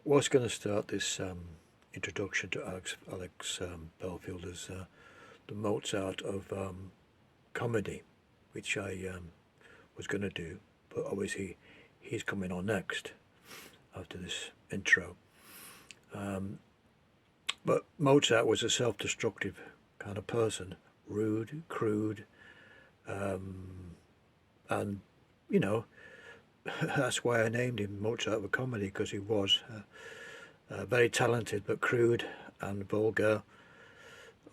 was going to start this introduction to Alex Belfield as the Mozart of comedy, which I was going to do, but obviously he's coming on next after this intro. But Mozart was a self-destructive kind of person, rude, crude, and you know, that's why I named him Mozart of comedy, because he was very talented but crude and vulgar,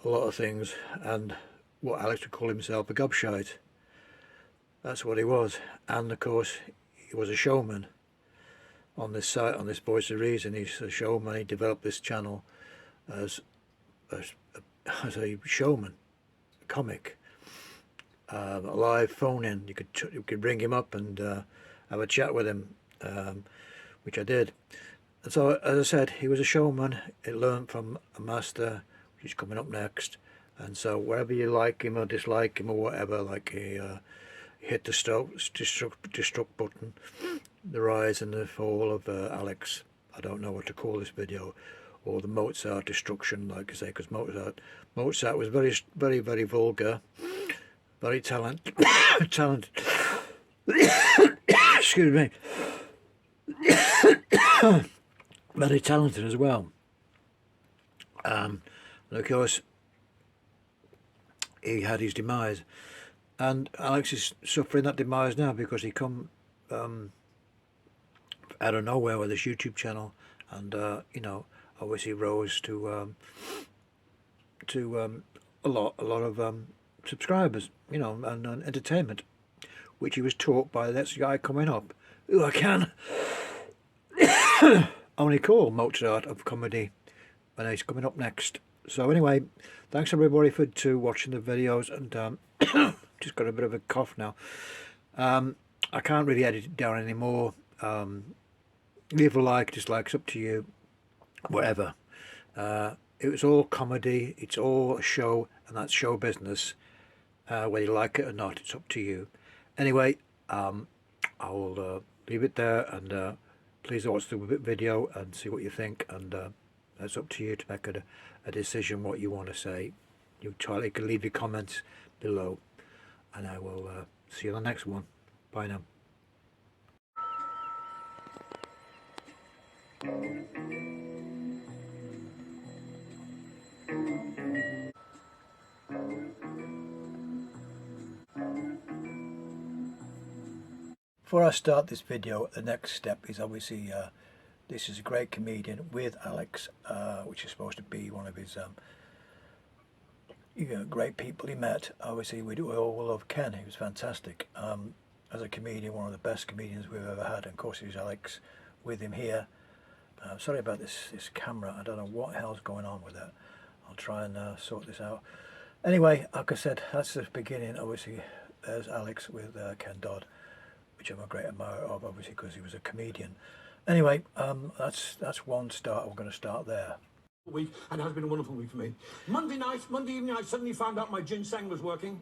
a lot of things, and what Alex would call himself, a gobshite. That's what he was. And of course he was a showman on this site, on this Voice of Reason. He's a showman. He developed this channel as a showman, a comic, a live phone-in. You could bring him up and have a chat with him, which I did. And so, as I said, he was a showman. He learned from a master, which is coming up next. And so, wherever you like him or dislike him or whatever, like he hit the destruct button, the rise and the fall of Alex. I don't know what to call this video, or the Mozart destruction, like I say, because Mozart was very, very, very vulgar, very talented. Excuse me. Very talented as well. And of course, he had his demise, and Alex is suffering that demise now because he come out of nowhere with this YouTube channel, and you know, obviously rose to a lot of subscribers, you know, and entertainment, which he was taught by this guy coming up, who I can only call Mozart of comedy, and he's coming up next. So anyway, thanks everybody for watching the videos, and just got a bit of a cough now. I can't really edit it down anymore. Leave a like, dislike, it's up to you, whatever. It was all comedy, it's all a show, and that's show business. Whether you like it or not, it's up to you. Anyway, I will leave it there, and please watch the video and see what you think, and that's up to you to make a decision what you want to say. You can leave your comments below, and I will see you on the next one. Bye now. Before I start this video, the next step is obviously this is a great comedian with Alex, which is supposed to be one of his great people he met. Obviously we all love Ken. He was fantastic as a comedian, one of the best comedians we've ever had, and of course there's Alex with him here. Sorry about this camera, I don't know what hell's going on with that. I'll try and sort this out. Anyway, like I said, that's the beginning. Obviously there's Alex with Ken Dodd, which I'm a great admirer of, obviously, because he was a comedian. Anyway, that's one start. We're going to start there. Week, and it has been a wonderful week for me. Monday evening, I suddenly found out my ginseng was working.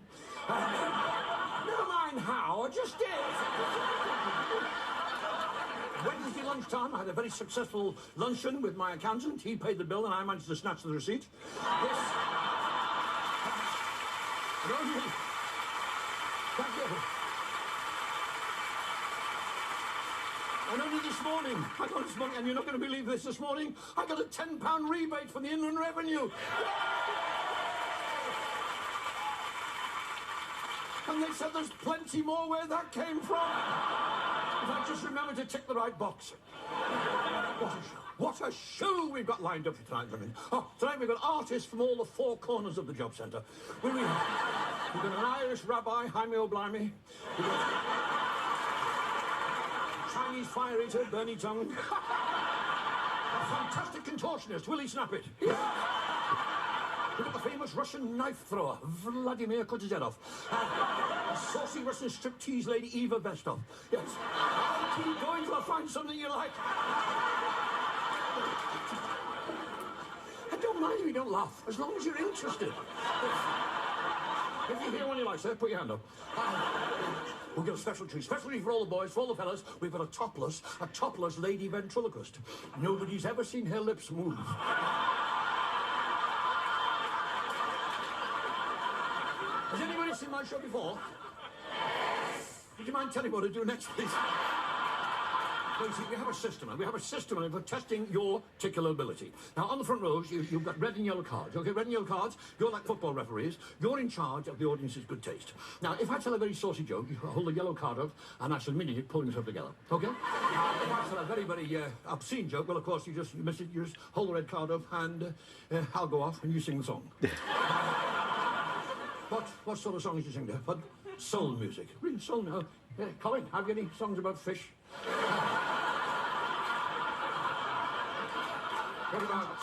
Never mind how, I just did. Wednesday lunchtime, I had a very successful luncheon with my accountant. He paid the bill and I managed to snatch the receipt. Yes. Thank you. And only this morning, and you're not going to believe this morning, I got a £10 rebate from the Inland Revenue. And they said there's plenty more where that came from. If I just remember to tick the right box. What a show we've got lined up for tonight, women. Oh, tonight we've got artists from all the four corners of the job centre. We've got an Irish rabbi, Jaime O'Blimey. We've got Chinese fire eater, Bernie Tongue. A fantastic contortionist, Willie Snappit. We've got the famous Russian knife thrower, Vladimir Kutuzerov. A saucy Russian striptease lady, Eva Bestov. Yes. I'll keep going till I find something you like. I don't mind if you don't laugh, as long as you're interested. If you hear one you like, sir, put your hand up. We've got a special treat for all the boys, for all the fellas. We've got a topless lady ventriloquist. Nobody's ever seen her lips move. Has anybody seen my show before? Would you mind telling me what to do next, please? Well, you see, we have a system for testing your particular ability. Now, on the front rows, you've got red and yellow cards. Okay, red and yellow cards, you're like football referees. You're in charge of the audience's good taste. Now, if I tell a very saucy joke, you hold the yellow card up, and I shall immediately pull myself together. Okay? Now, if I tell a very, very obscene joke, well, of course, you miss it, you just hold the red card up, and I'll go off, and you sing the song. What sort of songs do you sing there? What? Soul music. Really, soul now. Colin, have you any songs about fish? What about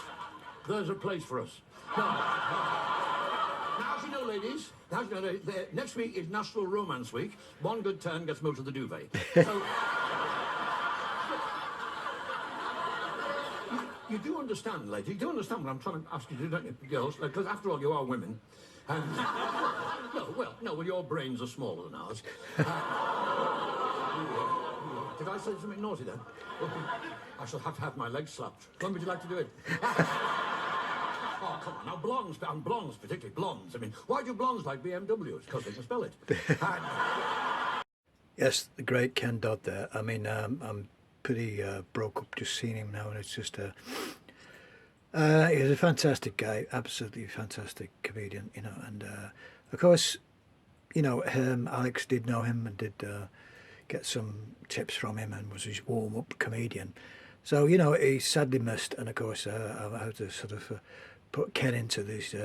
There's a Place for Us? No. Now, as you know, ladies, next week is National Romance Week. One good turn gets most of the duvet. So, you do understand, ladies, you do understand what I'm trying to ask you to do, don't you, girls? Because after all, you are women. And, well, your brains are smaller than ours. Did I say something naughty then? I shall have to have my legs slapped. When would you like to do it? Oh, come on, now, blondes, particularly blondes. I mean, why do blondes like BMWs? Because they can spell it. Yes, the great Ken Dodd there. I mean, I'm pretty broke up just seeing him now, and it's just he's a fantastic guy, absolutely fantastic comedian, you know. And of course, you know, Alex did know him and did get some tips from him, and was his warm-up comedian. So, you know, he's sadly missed. And of course, I had to sort of put Ken into this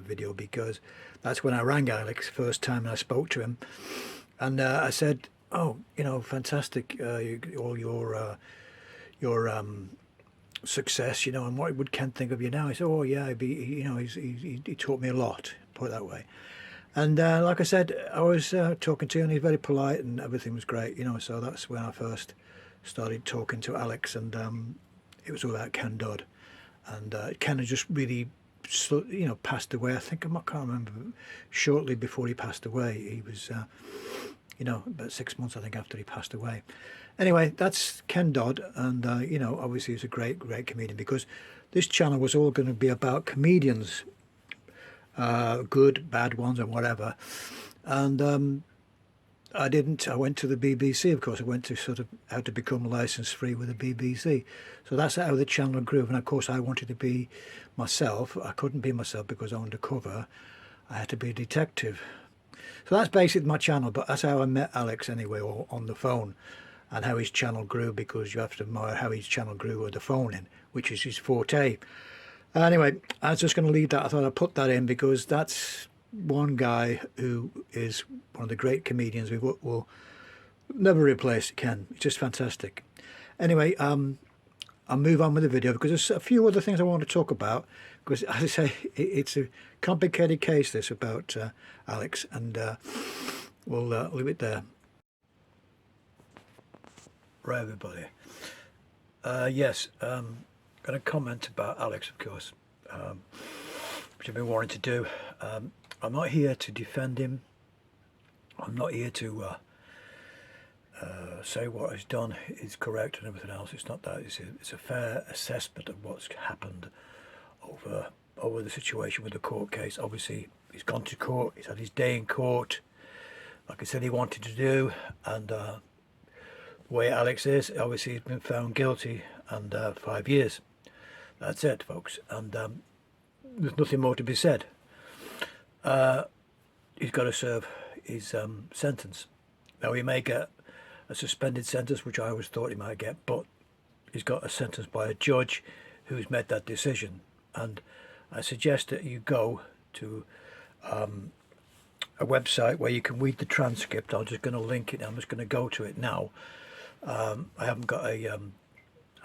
video, because that's when I rang Alex first time and I spoke to him, and I said, "Oh, you know, fantastic, all your success, you know, and what would Ken think of you now?" He said, "Oh yeah, you know, he taught me a lot, put it that way." And like I said, I was talking to him, and he's very polite, and everything was great, you know. So that's when I first started talking to Alex, and it was all about Ken Dodd. And Ken had just really, you know, passed away. I think, I can't remember, shortly before he passed away. He was, you know, about 6 months, I think, after he passed away. Anyway, that's Ken Dodd, and you know, obviously he's a great comedian, because this channel was all going to be about comedians, good, bad ones, and whatever. And I went to the BBC, of course. I went to sort of how to become license free with the BBC. So that's how the channel grew. And of course, I wanted to be myself. I couldn't be myself because I'm undercover. I had to be a detective. So that's basically my channel, but that's how I met Alex anyway, or on the phone, and how his channel grew, because you have to admire how his channel grew with the phone in, which is his forte. Anyway, I was just going to leave that. I thought I'd put that in because that's one guy who is one of the great comedians we will never replace. Ken, it's just fantastic. Anyway, I'll move on with the video because there's a few other things I want to talk about, because as I say, it's a complicated case, this, about Alex, and we'll leave it there. Right, everybody. Yes, going to comment about Alex, of course, which I've been wanting to do. I'm not here to defend him. I'm not here to say what he's done is correct and everything else. It's not that. It's a fair assessment of what's happened over the situation with the court case. Obviously, he's gone to court. He's had his day in court, like I said he wanted to do. And the way Alex is, obviously he's been found guilty, and 5 years. That's it, folks. And there's nothing more to be said. He's got to serve his sentence. Now, he may get a suspended sentence, which I always thought he might get, but he's got a sentence by a judge who's made that decision. And I suggest that you go to a website where you can read the transcript. I'm just going to link it. I'm just going to go to it now. I haven't got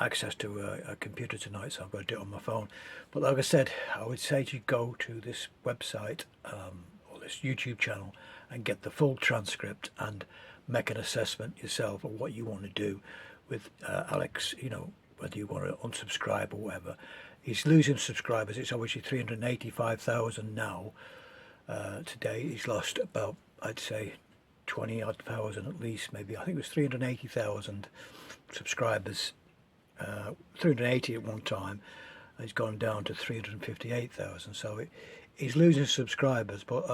access to a computer tonight, so I've got to do it on my phone. But like I said, I would say to go to this website or this YouTube channel and get the full transcript and make an assessment yourself of what you want to do with Alex, you know, whether you want to unsubscribe or whatever. He's losing subscribers. It's obviously 385,000 now. Today he's lost about, I'd say, 20 odd thousand at least, maybe. I think it was 380,000 subscribers, 380 at one time. It's gone down to 358,000. So he's losing subscribers, but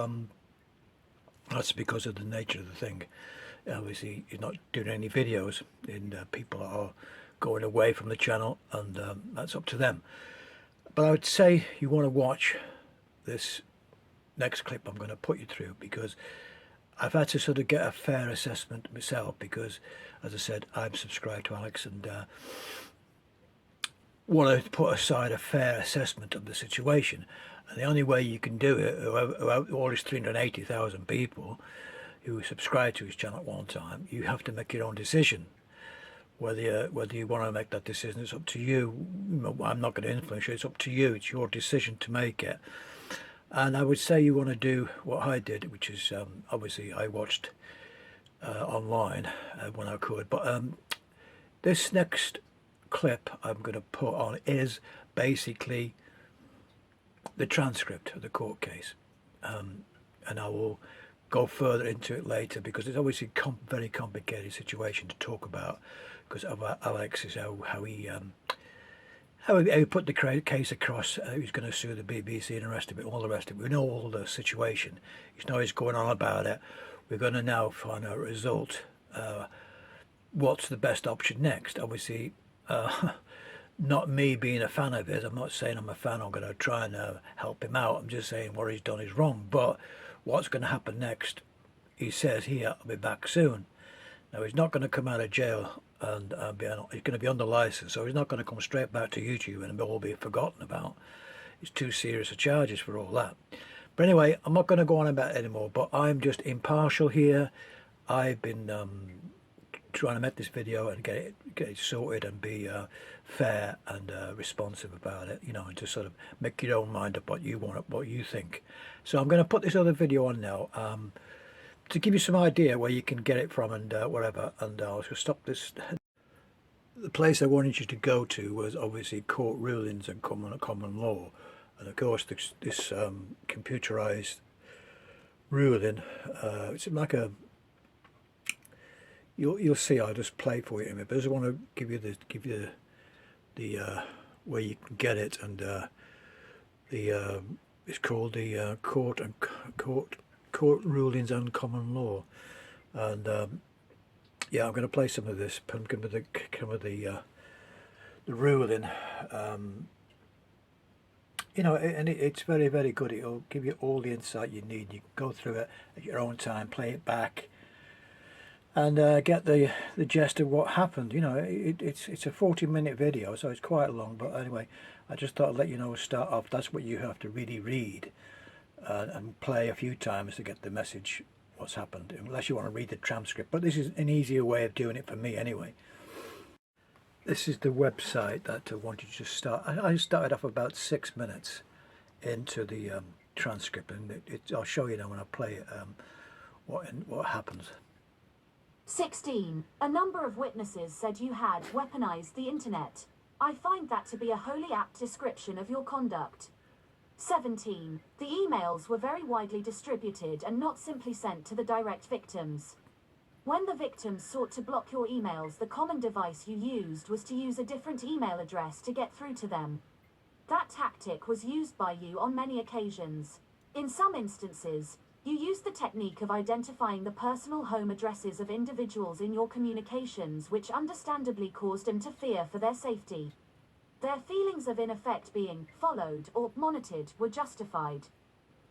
that's because of the nature of the thing. Obviously, he's not doing any videos, and people are going away from the channel, and that's up to them. But I would say you want to watch this next clip I'm going to put you through, because I've had to sort of get a fair assessment myself, because, as I said, I'm subscribed to Alex, and want to put aside a fair assessment of the situation. And the only way you can do it, without all these 380,000 people who subscribe to his channel at one time, you have to make your own decision. Whether you want to make that decision, it's up to you. I'm not going to influence you. It's up to you. It's your decision to make it. And I would say you want to do what I did, which is obviously I watched online when I could. But this next clip I'm going to put on is basically the transcript of the court case, and I will go further into it later, because it's obviously very complicated situation to talk about, because of Alex is how he put the case across. He's going to sue the BBC and the rest of it, all the rest of it. We know all the situation. He's going on about it. We're going to now find out a result. What's the best option next? Obviously, not me being a fan of his. I'm not saying I'm a fan. I'm going to try and help him out. I'm just saying what he's done is wrong. But what's going to happen next? He says here, I'll be back soon. Now, he's not going to come out of jail, and he's going to be under license, so he's not going to come straight back to YouTube and it'll all be forgotten about. It's too serious a charges for all that. But anyway, I'm not going to go on about it anymore, but I'm just impartial here. I've been trying to make this video and get it sorted and be fair and responsive about it, and just sort of make your own mind up what you want, what you think. So I'm going to put this other video on now to give you some idea where you can get it from, and whatever. And I'll just stop this. The place I wanted you to go to was obviously court rulings and common law, and of course this computerized ruling. It's like a. You'll see. I'll just play for you in a minute, but I just want to give you the where you can get it, and it's called the court rulings and common law, and yeah, I'm going to play some of this. I'm going to cover the ruling. And it's very, very good. It'll give you all the insight you need. You can go through it at your own time, play it back, and get the gist of what happened. It's a 40-minute video, so it's quite long. But anyway, I just thought I'd let you know, start off. That's what you have to really read and play a few times to get the message, what's happened, unless you want to read the transcript. But this is an easier way of doing it for me anyway. This is the website that I wanted to start. I started off about 6 minutes into the transcript, and I'll show you now when I play it what happens. 16. A number of witnesses said you had weaponized the internet. I find that to be a wholly apt description of your conduct. 17. The emails were very widely distributed and not simply sent to the direct victims. When the victims sought to block your emails, the common device you used was to use a different email address to get through to them. That tactic was used by you on many occasions. In some instances, you used the technique of identifying the personal home addresses of individuals in your communications, which understandably caused them to fear for their safety. Their feelings of in effect being followed or monitored were justified.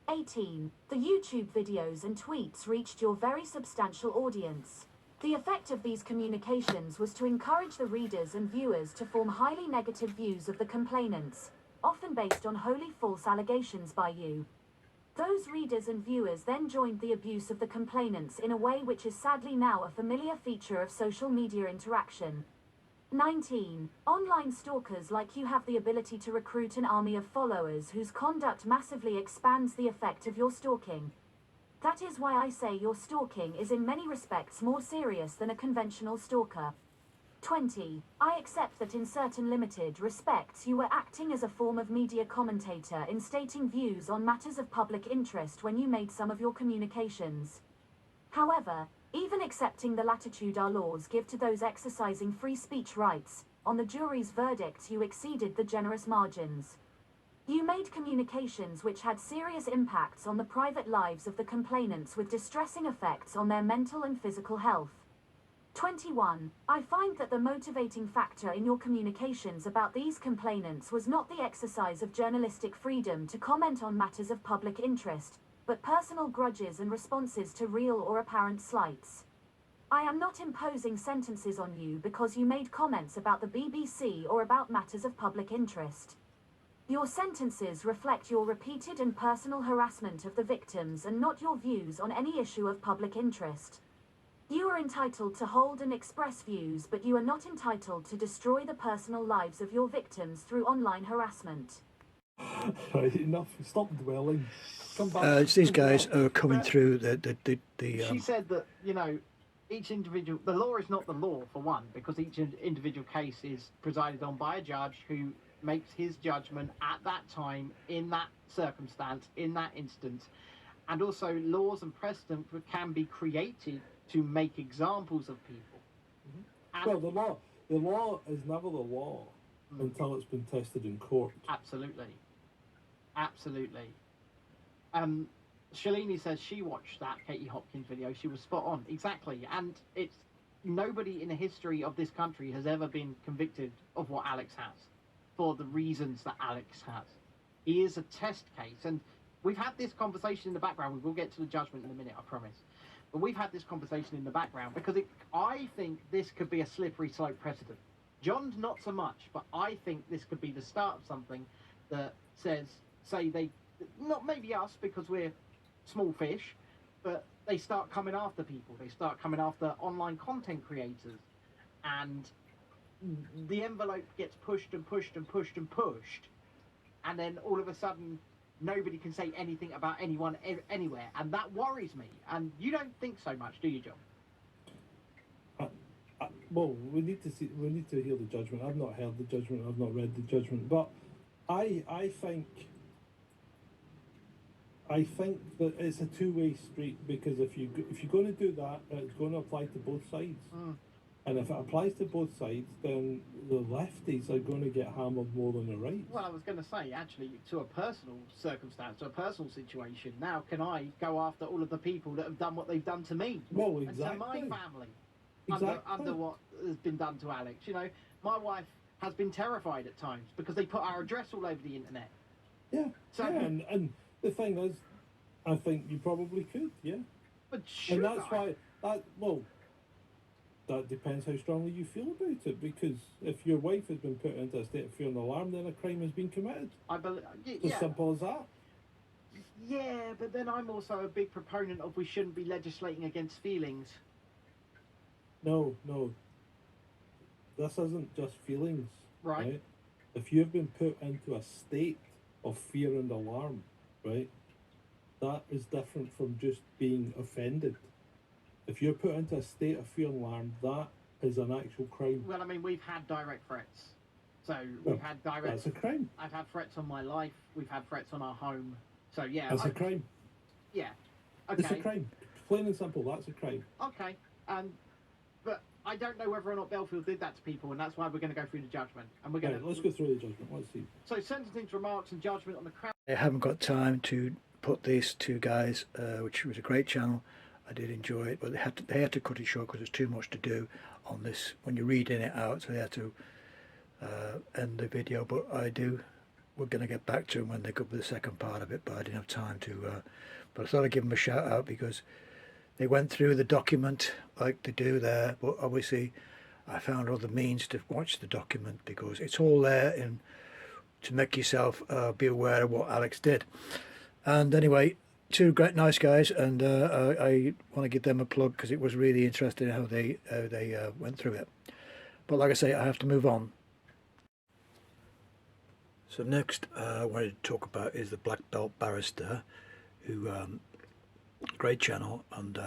18. The YouTube videos and tweets reached your very substantial audience. The effect of these communications was to encourage the readers and viewers to form highly negative views of the complainants, often based on wholly false allegations by you. Those readers and viewers then joined the abuse of the complainants in a way which is sadly now a familiar feature of social media interaction. 19. Online stalkers like you have the ability to recruit an army of followers whose conduct massively expands the effect of your stalking. That is why I say your stalking is in many respects more serious than a conventional stalker. 20. I accept that in certain limited respects you were acting as a form of media commentator in stating views on matters of public interest when you made some of your communications. However, even accepting the latitude our laws give to those exercising free speech rights, on the jury's verdict you exceeded the generous margins. You made communications which had serious impacts on the private lives of the complainants with distressing effects on their mental and physical health. 21. I find that the motivating factor in your communications about these complainants was not the exercise of journalistic freedom to comment on matters of public interest, but personal grudges and responses to real or apparent slights. I am not imposing sentences on you because you made comments about the BBC or about matters of public interest. Your sentences reflect your repeated and personal harassment of the victims and not your views on any issue of public interest. You are entitled to hold and express views, but you are not entitled to destroy the personal lives of your victims through online harassment. Right, enough. Stop dwelling. Come back. It's these guys are coming through the She said that, you know, each individual, the law is not the law, for one, because each individual case is presided on by a judge who makes his judgment at that time, in that circumstance, in that instance. And also laws and precedent can be created to make examples of people. Well, the law is never the law until it's been tested in court. Absolutely. Absolutely. Shalini says she watched that Katie Hopkins video. She was spot on. Exactly. And it's nobody in the history of this country has ever been convicted of what Alex has, for the reasons that Alex has. He is a test case. And we've had this conversation in the background. We will get to the judgment in a minute, I promise. But we've had this conversation in the background because I think this could be a slippery slope precedent. John's not so much, but I think this could be the start of something that say they, not maybe us because we're small fish, but they start coming after people. They start coming after online content creators. And the envelope gets pushed and pushed and pushed and pushed. And then all of a sudden, nobody can say anything about anyone anywhere. And that worries me. And you don't think so much, do you, John? Well, we need to hear the judgment. I've not heard the judgment. I've not read the judgment. But I think that it's a two-way street, because if you're going to do that, it's going to apply to both sides. And if it applies to both sides, then the lefties are going to get hammered more than the rights. Well, I was going to say, actually, to a personal circumstance, to a personal situation, now can I go after all of the people that have done what they've done to me? Well, And exactly. to my family, Exactly. under what has been done to Alex. You know, my wife has been terrified at times because they put our address all over the internet. Yeah. So- yeah, and the thing is, I think you probably could, yeah. But should And that's I? why that depends how strongly you feel about it, because if your wife has been put into a state of fear and alarm, then a crime has been committed. I believe, It's as simple as that. Yeah, but then I'm also a big proponent of we shouldn't be legislating against feelings. No. This isn't just feelings, Right. If you've been put into a state of fear and alarm, right, that is different from just being offended. If you're put into a state of fear and alarm, that is an actual crime. Well, I mean, we've had direct threats. So Well, we've had direct. That's a crime. I've had threats on my life. We've had threats on our home. So yeah. That's a crime. Yeah. It's a Okay. crime. Plain and simple, that's a crime. Okay. But I don't know whether or not Belfield did that to people, and that's why we're going to go through the judgment. And we're going Right, let's go through the judgment. Let's see. So sentencing to remarks and judgment on the crowd. I haven't got time to put these two guys, which was a great channel. I did enjoy it, but they had to cut it short because there's too much to do on this when you're reading it out, so they had to end the video. But we're going to get back to them when they go with the second part of it, but I didn't have time to. But I thought I'd give them a shout out because they went through the document like they do there, but obviously I found other means to watch the document because it's all there to make yourself be aware of what Alex did. And anyway, two great nice guys, and I want to give them a plug because it was really interesting how they went through it. But like I say, I have to move on. So next I wanted to talk about is the Black Belt Barrister, who great channel, and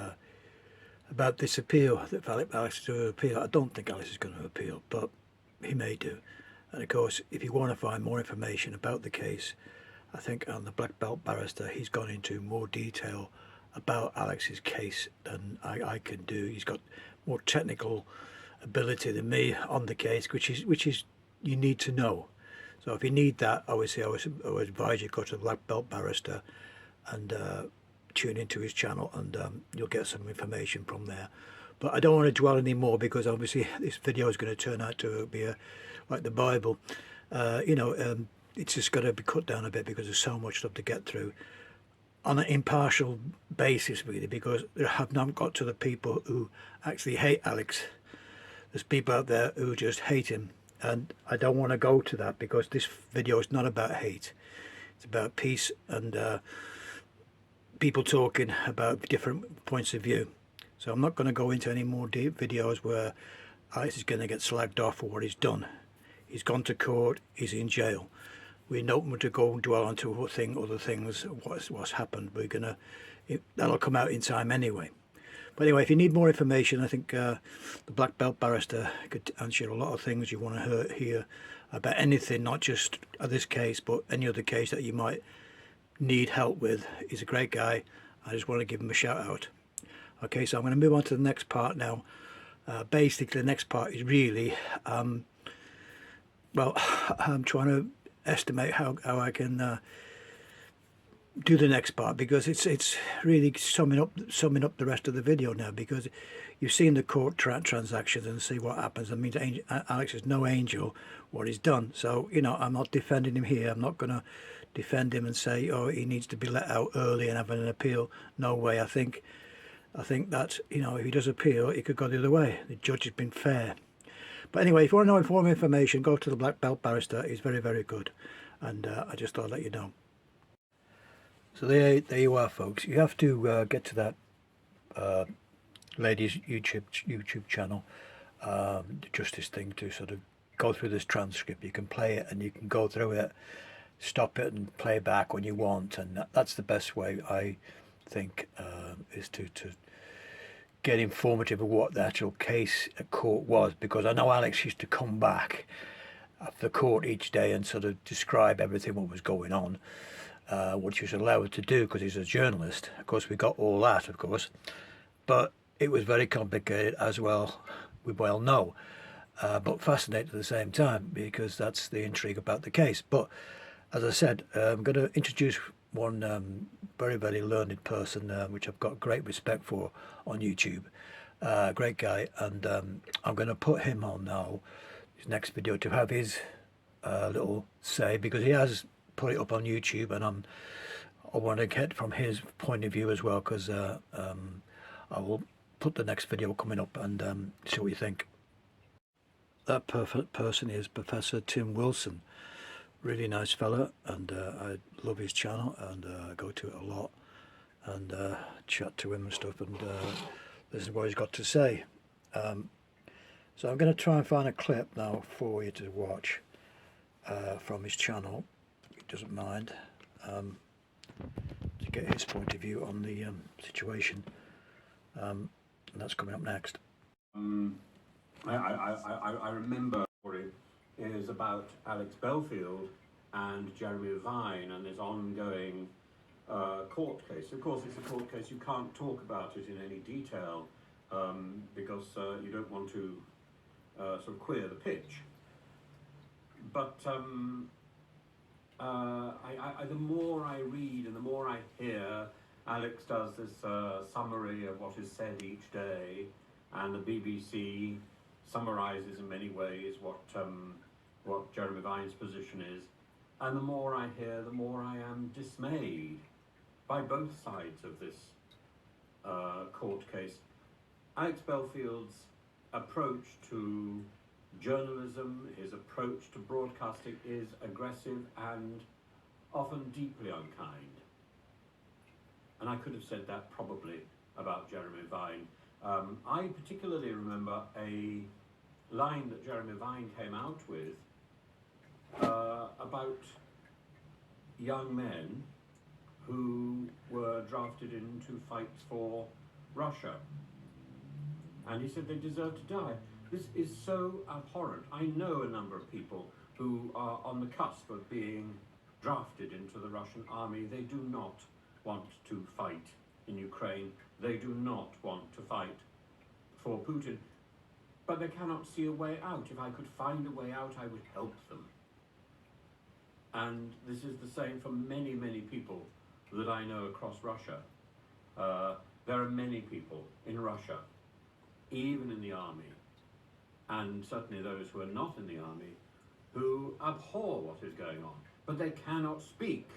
about this appeal that Alex is going to appeal. I don't think Alex is going to appeal, but he may do. And of course, if you want to find more information about the case, I think on the Black Belt Barrister he's gone into more detail about Alex's case than I can do. He's got more technical ability than me on the case, which is you need to know. So if you need that, obviously I would advise you go to the Black Belt Barrister and tune into his channel, and you'll get some information from there. But I don't want to dwell anymore, because obviously this video is going to turn out to be like the Bible. It's just got to be cut down a bit, because there's so much stuff to get through on an impartial basis, really, because I have not got to the people who actually hate Alex. There's people out there who just hate him, and I don't want to go to that, because this video is not about hate. It's about peace and people talking about different points of view. So I'm not going to go into any more deep videos where Alex is going to get slagged off for what he's done. He's gone to court, he's in jail. We don't want to go and dwell on to other things, what's happened. That'll come out in time anyway. But anyway, if you need more information, I think the Black Belt Barrister could answer a lot of things you want to hear about anything, not just this case, but any other case that you might need help with. He's a great guy. I just want to give him a shout out. Okay, so I'm going to move on to the next part now. Basically, the next part is really, I'm trying to estimate how I can do the next part, because it's really summing up the rest of the video now, because you've seen the court transactions and see what happens. I mean, Alex is no angel what he's done, so I'm not defending him here. I'm not going to defend him and say, oh, he needs to be let out early and have an appeal. No way. I think that if he does appeal, it could go the other way. The judge has been fair. But anyway, if you want to know more information, go to the Black Belt Barrister. He's very, very good, and I just thought I'd let you know. So there you are, folks. You have to get to that lady's YouTube channel, the Justice thing, to sort of go through this transcript. You can play it and you can go through it, stop it and play back when you want, and that's the best way, I think, is to get informative of what the actual case at court was, because I know Alex used to come back after court each day and sort of describe everything what was going on, which he was allowed to do because he's a journalist. Of course, we got all that, of course, but it was very complicated, as well we well know, but fascinating at the same time, because that's the intrigue about the case. But as I said, I'm going to introduce one very, very learned person, which I've got great respect for on YouTube. Great guy, and I'm going to put him on now, his next video, to have his little say, because he has put it up on YouTube, and I want to get from his point of view as well, because I will put the next video coming up and see what you think. That perfect person is Professor Tim Wilson. Really nice fella, and I love his channel, and I go to it a lot and chat to him and stuff, and this is what he's got to say. So I'm going to try and find a clip now for you to watch from his channel, if he doesn't mind, to get his point of view on the situation, and that's coming up next. I remember it is about Alex Belfield and Jeremy Vine and this ongoing court case. Of course, it's a court case. You can't talk about it in any detail because you don't want to sort of queer the pitch. But the more I read and the more I hear, Alex does this summary of what is said each day, and the BBC summarizes in many ways what Jeremy Vine's position is. And the more I hear, the more I am dismayed by both sides of this court case. Alex Belfield's approach to journalism, his approach to broadcasting, is aggressive and often deeply unkind. And I could have said that probably about Jeremy Vine. I particularly remember a line that Jeremy Vine came out with about young men who were drafted into fights for Russia. And he said they deserve to die. This is so abhorrent. I know a number of people who are on the cusp of being drafted into the Russian army. They do not want to fight in Ukraine. They do not want to fight for Putin, but they cannot see a way out. If I could find a way out, I would help them. And this is the same for many, many people that I know across Russia. There are many people in Russia, even in the army, and certainly those who are not in the army, who abhor what is going on, but they cannot speak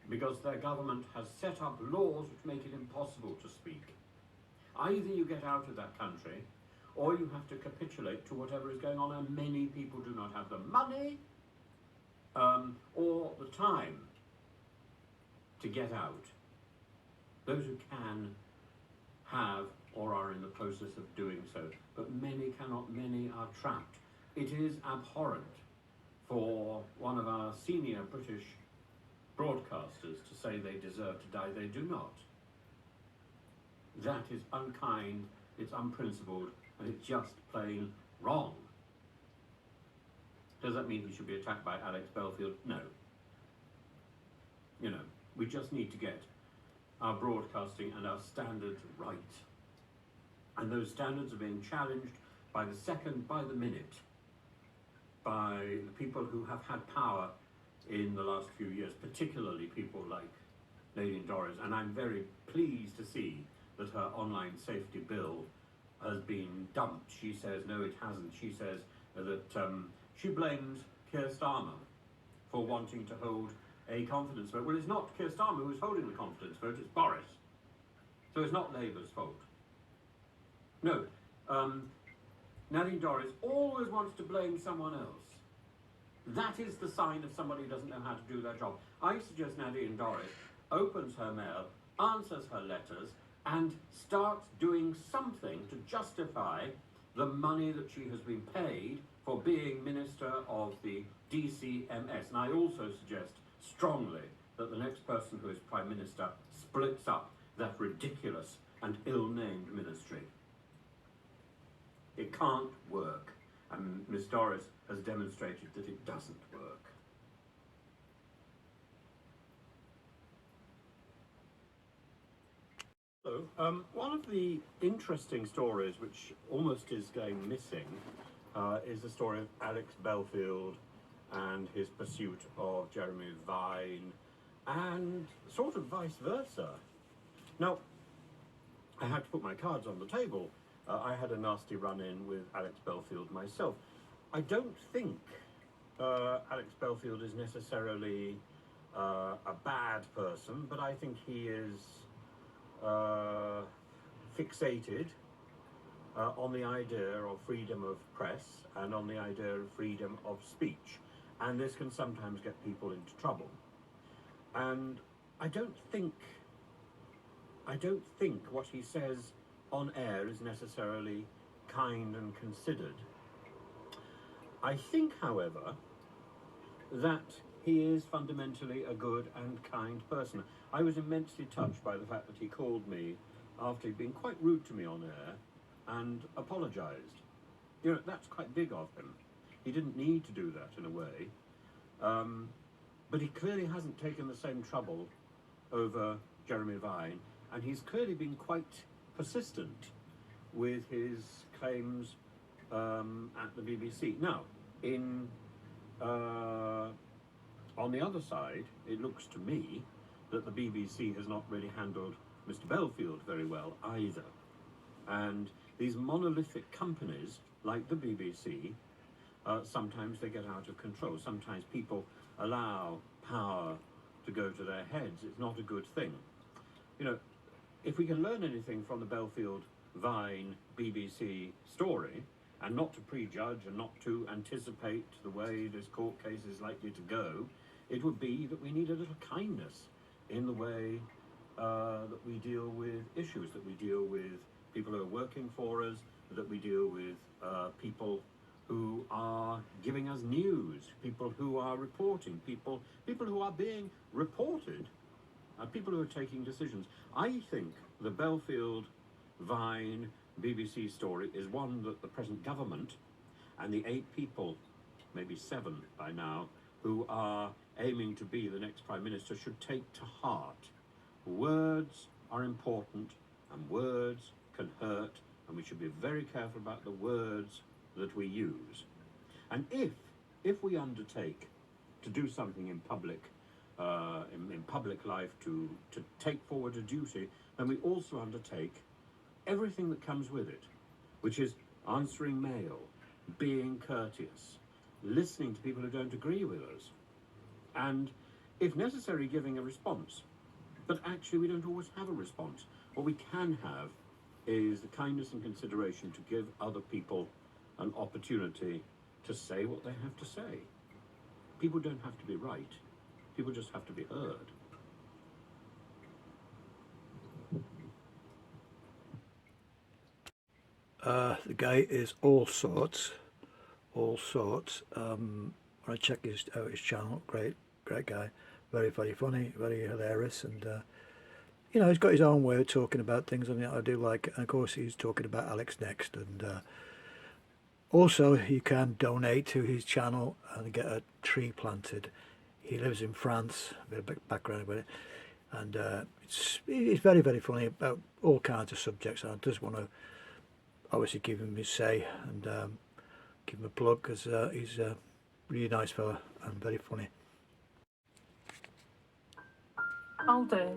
because their government has set up laws which make it impossible to speak. Either you get out of that country, or you have to capitulate to whatever is going on, and many people do not have the money or the time to get out. Those who can have or are in the process of doing so, but many cannot, many are trapped. It is abhorrent for one of our senior British broadcasters to say they deserve to die. They do not. That is unkind, it's unprincipled, and it's just plain wrong. Does that mean he should be attacked by Alex Belfield? No. You know, we just need to get our broadcasting and our standards right. And those standards are being challenged by the second, by the minute, by the people who have had power in the last few years, particularly people like Nadine Dorries. And I'm very pleased to see that her online safety bill has been dumped. She says, no, it hasn't. She says that she blames Keir Starmer for wanting to hold a confidence vote. Well, it's not Keir Starmer who's holding the confidence vote, it's Boris. So it's not Labour's fault. No, Nadine Dorries always wants to blame someone else. That is the sign of somebody who doesn't know how to do their job. I suggest Nadine Dorries opens her mail, answers her letters, and starts doing something to justify the money that she has been paid for being Minister of the DCMS. And I also suggest strongly that the next person who is Prime Minister splits up that ridiculous and ill-named ministry. It can't work, and Ms. Dorries has demonstrated that it doesn't work. So, one of the interesting stories which almost is going missing is the story of Alex Belfield and his pursuit of Jeremy Vine, and sort of vice versa. Now, I had to put my cards on the table. I had a nasty run-in with Alex Belfield myself. I don't think Alex Belfield is necessarily a bad person, but I think he is fixated on the idea of freedom of press and on the idea of freedom of speech. And this can sometimes get people into trouble. And I don't think what he says on air is necessarily kind and considered. I think, however, that he is fundamentally a good and kind person. I was immensely touched by the fact that he called me after he'd been quite rude to me on air and apologised. You know, that's quite big of him. He didn't need to do that in a way, but he clearly hasn't taken the same trouble over Jeremy Vine, and he's clearly been quite persistent with his claims at the BBC. Now, on the other side, it looks to me that the BBC has not really handled Mr. Belfield very well either. And these monolithic companies, like the BBC, sometimes they get out of control. Sometimes people allow power to go to their heads. It's not a good thing. You know, if we can learn anything from the Belfield Vine BBC story, and not to prejudge and not to anticipate the way this court case is likely to go, it would be that we need a little kindness in the way that we deal with issues, that we deal with people who are working for us, that we deal with people who are giving us news, people who are reporting, people who are being reported, people who are taking decisions. I think the Belfield Vine BBC story is one that the present government and the 8 people, maybe 7 by now, who are aiming to be the next Prime Minister should take to heart. Words are important, and words can hurt, and we should be very careful about the words that we use. And if we undertake to do something in public, in public life, to take forward a duty, then we also undertake everything that comes with it, which is answering mail, being courteous, listening to people who don't agree with us, and, if necessary, giving a response. But actually, we don't always have a response. What we can have is the kindness and consideration to give other people an opportunity to say what they have to say. People don't have to be right. People just have to be heard. The guy is all sorts. When I check out his channel, great guy, very funny, very hilarious, and you know, he's got his own way of talking about things, and I do like it. And of course, he's talking about Alex next, and also you can donate to his channel and get a tree planted. He lives in France, a bit of background about it, and it's very funny about all kinds of subjects. And I just want to obviously give him his say and give him a plug, because he's a really nice fella and very funny. Oh dear.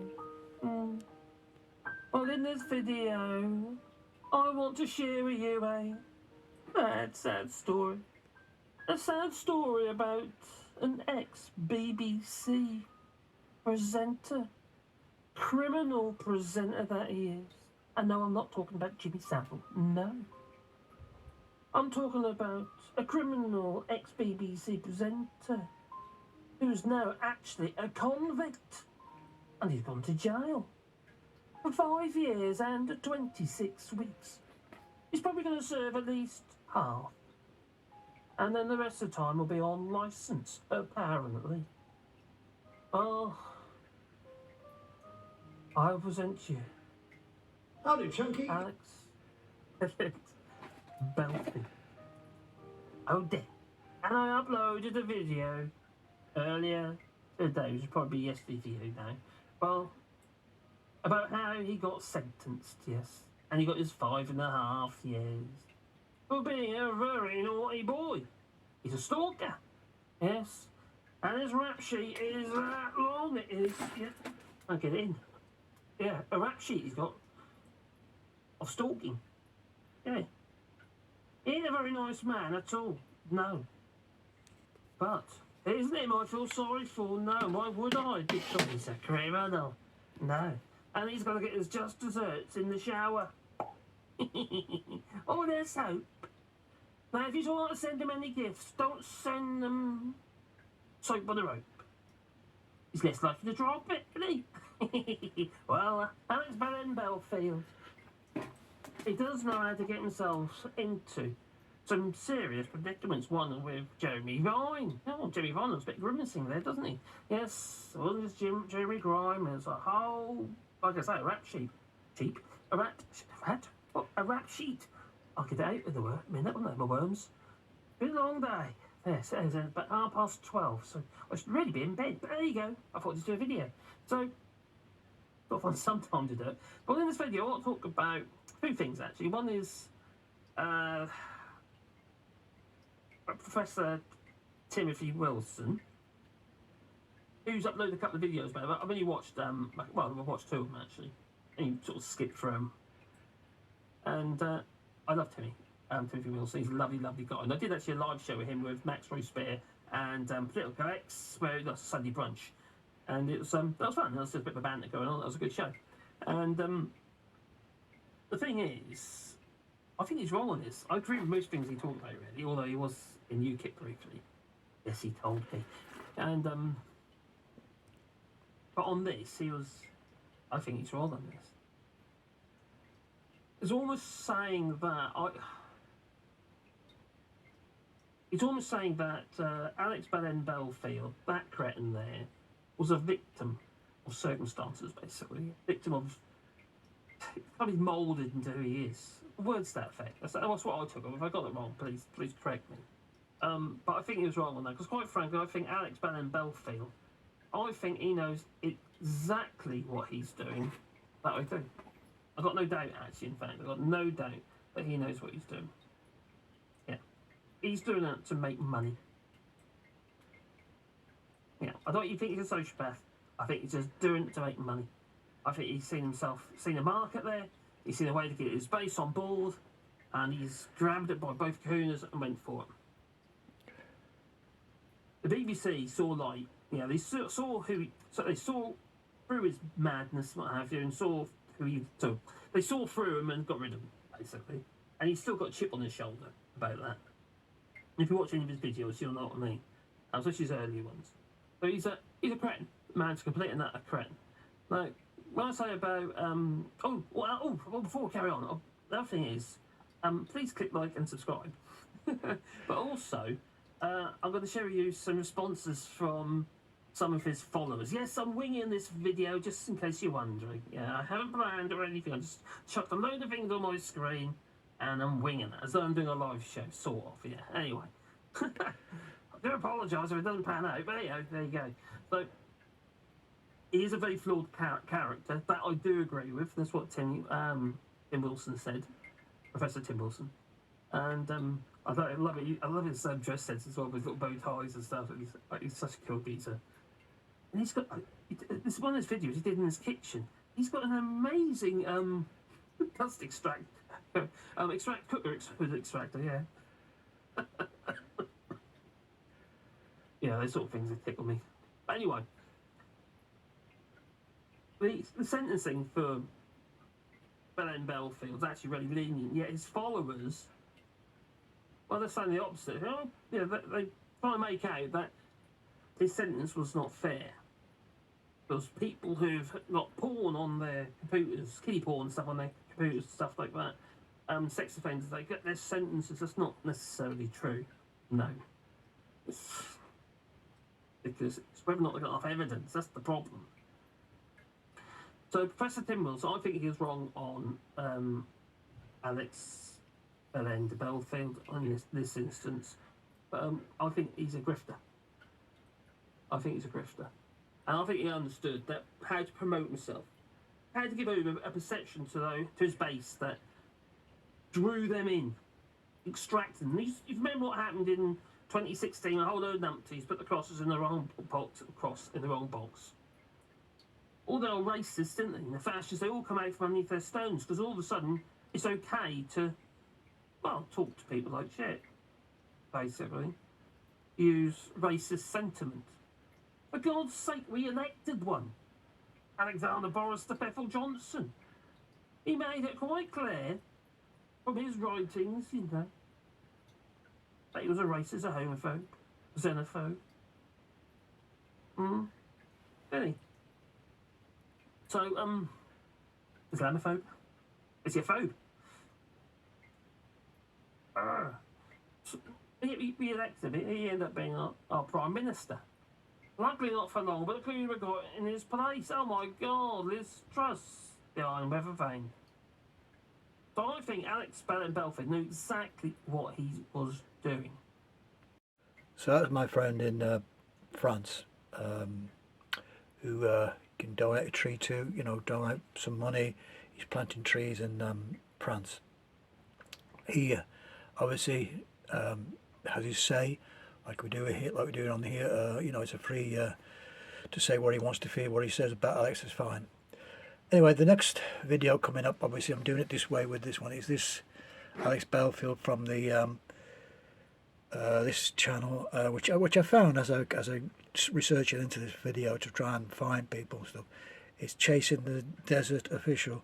Well, in this video, I want to share with you a sad story. A sad story about an ex-BBC presenter, criminal presenter that he is. And no, I'm not talking about Jimmy Savile, no. I'm talking about a criminal ex-BBC presenter who's now actually a convict, and he's gone to jail for 5 years and 26 weeks. He's probably going to serve at least half, and then the rest of the time will be on licence, apparently. Oh, I present you Howdy, Chunky. Alex Belfield. Oh dear. And I uploaded a video earlier today, which is probably yesterday's video now, well, about how he got sentenced, yes. And he got his 5.5 years for being a very naughty boy. He's a stalker, yes. And his rap sheet is that long, it is, yeah. I'll get it in. Yeah, a rap sheet he's got of stalking. Yeah. He ain't a very nice man at all. No. But it isn't him I feel sorry for. No, why would I? Because he's a criminal. No. And he's got to get his just desserts in the shower. Oh, there's soap. Now, if you don't want to send him any gifts, don't send them soap on the rope. He's less likely to drop it, isn't he? Well, Alex Belfield, he does know how to get himself into some serious predicaments. One with Jeremy Vine. Oh, Jeremy Vine was a bit grimacing there, doesn't he? Yes, well, there's Jeremy Grime. There's a whole, like I say, a rap sheet. A rap sheet. I'll get out with the word a minute, won't I, my worms? Been a long day. Yes, it is about 12:30, so I should really be in bed. But there you go. I thought I'd just do a video. So, got to find some time to do it. But in this video, I want to talk about two things, actually. One is Professor Timothy Wilson, who's uploaded a couple of videos about it. I've only watched, well, I've watched two of them, actually. And you sort of skipped through them. And I love Timothy Wilson. He's a lovely guy. And I did actually a live show with him with Max Rosebeer and Political X, where it was a Sunday brunch. And it was that was fun. There was just a bit of a banter going on. That was a good show. And the thing is, I think he's wrong on this. I agree with most things he talked about, really, although he was in UKIP briefly. Yes, he told me. And but on this, I think he's wrong on this. It's almost saying that Alex Belfield, that cretin there, was a victim of circumstances, basically. Victim of, probably moulded into who he is. Words to that effect. That's what I took of. If I got it wrong, please correct me. But I think he was wrong on that, because quite frankly, I think Alex Belfield, I think he knows it exactly what he's doing, that I do. I've got no doubt, actually, in fact. I've got no doubt that he knows what he's doing. Yeah. He's doing it to make money. Yeah. I don't think he's a sociopath. I think he's just doing it to make money. I think he's seen a market there. He's seen a way to get his base on board, and he's grabbed it by both kahunas and went for it. The BBC saw light. You know, they saw they saw through his madness, what have you, and saw who he. So they saw through him and got rid of him, basically. And he's still got a chip on his shoulder about that. And if you watch any of his videos, you'll know what I mean. Especially his earlier ones. But he's a cretin. The man's complete and utter cretin. Now, when I say about before we carry on, the other thing is, please click like and subscribe. But also, I'm going to share with you some responses from some of his followers. Yes, I'm winging this video just in case you're wondering. Yeah, I haven't planned or anything. I just chucked a load of things on my screen and I'm winging it as though I'm doing a live show, sort of. Yeah. Anyway, I do apologise if it doesn't pan out, but there you go. So he is a very flawed character. That I do agree with. That's what Tim Wilson said, Professor Tim Wilson, and I love it. I love his dress sense as well, with little bow ties and stuff. He's such a cool geezer. And he's got this is one of those videos he did in his kitchen. He's got an amazing dust extractor. Cooker extractor, yeah. Yeah, those sort of things that tickle me. But anyway, the sentencing for Belfield's actually really lenient. Yet his followers, well, they're saying the opposite. Oh, yeah, they try to make out that his sentence was not fair. There's people who've got porn on their computers, kiddie porn stuff on their computers, stuff like that. Sex offenders, they get their sentences. That's not necessarily true. No. Because it's whether or not they've got enough evidence. That's the problem. So Professor Tim Wilson, I think he was wrong on Alex Belfield on this instance. But I think he's a grifter. And I think he understood that how to promote himself, how to give over a perception to his base that drew them in, extracted them. You remember what happened in 2016? A whole load of numpties put the crosses in the wrong box. All they were racist, didn't they? And the fascists, they all come out from underneath their stones because all of a sudden it's okay to, well, talk to people like shit, basically. Use racist sentiment. For God's sake, we elected one. Alexander Boris de Bethel Johnson. He made it quite clear from his writings, you know, that he was a racist, a homophobe, xenophobe. Really? So, Islamophobe? Is he a phobe? So, we elected him. He ended up being our Prime Minister. Luckily not for long, but the Queen got in his place. Oh my God, Liz Truss behind Weather Vane. So I think Alex Belfield knew exactly what he was doing. So that was my friend in France, who can donate a tree to, donate some money. He's planting trees in France. He obviously has his say, like we do on here. It's a free to say what he wants to feel. What he says about Alex is fine. Anyway, the next video coming up, obviously I'm doing it this way with this one, is this Alex Belfield from the this channel, which I found as I researching into this video to try and find people and stuff. It's Chasing the Desert Official.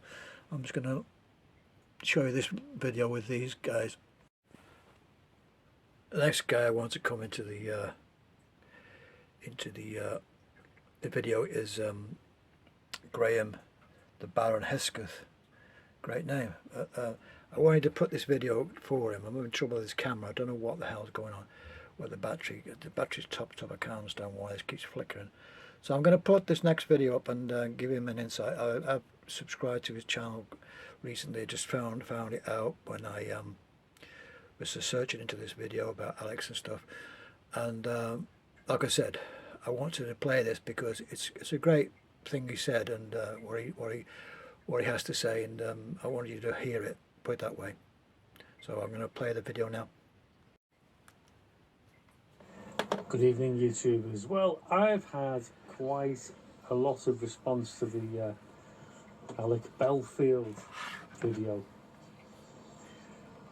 I'm just going to show you this video with these guys. The next guy I want to come into the video is Graham the Baron Hesketh. Great name. I wanted to put this video for him. I'm having trouble with this camera. I don't know what the hell's going on with the battery's top. I can't understand why this keeps flickering. So I'm going to put this next video up and give him an insight. I've subscribed to his channel recently. Just found it out when I was searching into this video about Alex and stuff. And like I said, I wanted to play this because it's a great thing he said and what he has to say, and I want you to hear it, put it that way. So I'm going to play the video now. Good evening, YouTubers. Well, I've had quite a lot of response to the Alec Belfield video.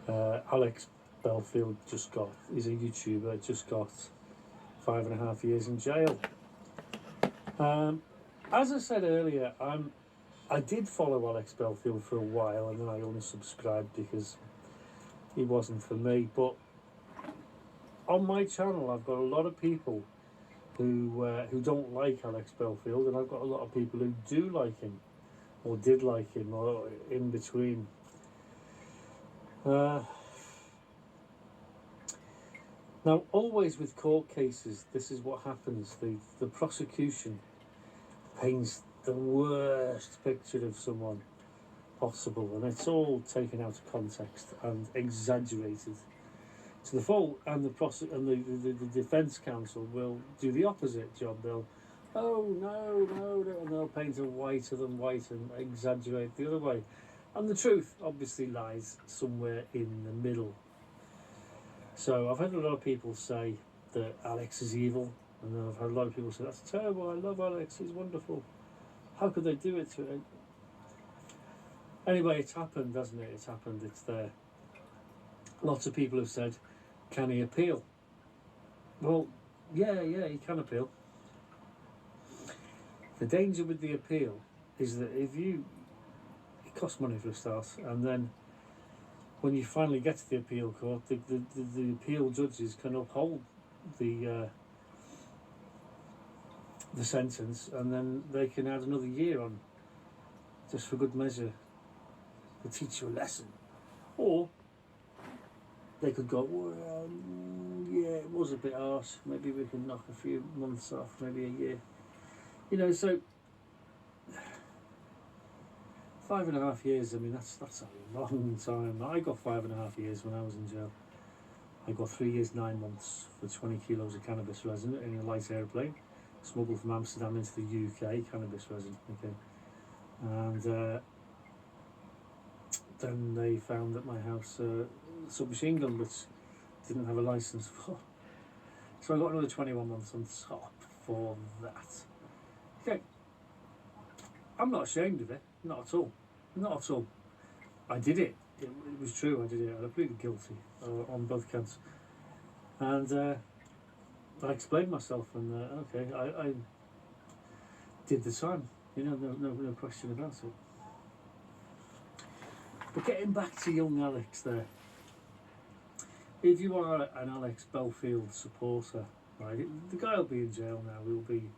Alex Belfield is a YouTuber, just got 5.5 years in jail. As I said earlier, I did follow Alex Belfield for a while, and then I unsubscribed because he wasn't for me. But on my channel, I've got a lot of people who don't like Alex Belfield, and I've got a lot of people who do like him, or did like him, or in between. Now, always with court cases, this is what happens. The prosecution paints the worst picture of someone possible, and it's all taken out of context and exaggerated to the full. And the defence counsel will do the opposite job. They'll, oh no, and they'll paint a whiter than white and exaggerate the other way. And the truth obviously lies somewhere in the middle. So I've had a lot of people say that Alex is evil, and then I've had a lot of people say, that's terrible, I love Alex, he's wonderful. How could they do it to him? Anyway, it's happened, hasn't it? It's happened, it's there. Lots of people have said, can he appeal? Well, yeah, he can appeal. The danger with the appeal is that it costs money for a start, and then when you finally get to the appeal court, the appeal judges can uphold the sentence, and then they can add another year on, just for good measure, to teach you a lesson. Or they could go, well, yeah, it was a bit harsh, maybe we can knock a few months off, maybe a year. You know, so 5.5 years, I mean, that's a long time. I got 5.5 years when I was in jail. I got 3 years, 9 months for 20 kilos of cannabis resin in a light aeroplane, smuggled from Amsterdam into the UK, cannabis resin, okay. And then they found at my house a submachine gun, which didn't have a licence for. So I got another 21 months on top for that. Okay, I'm not ashamed of it, not at all. Not at all. I did it. It was true, I did it. I pleaded guilty on both counts. And I explained myself, and okay, I did the time. You know, no question about it. But getting back to young Alex there. If you are an Alex Belfield supporter, right, the guy will be in jail now, he'll be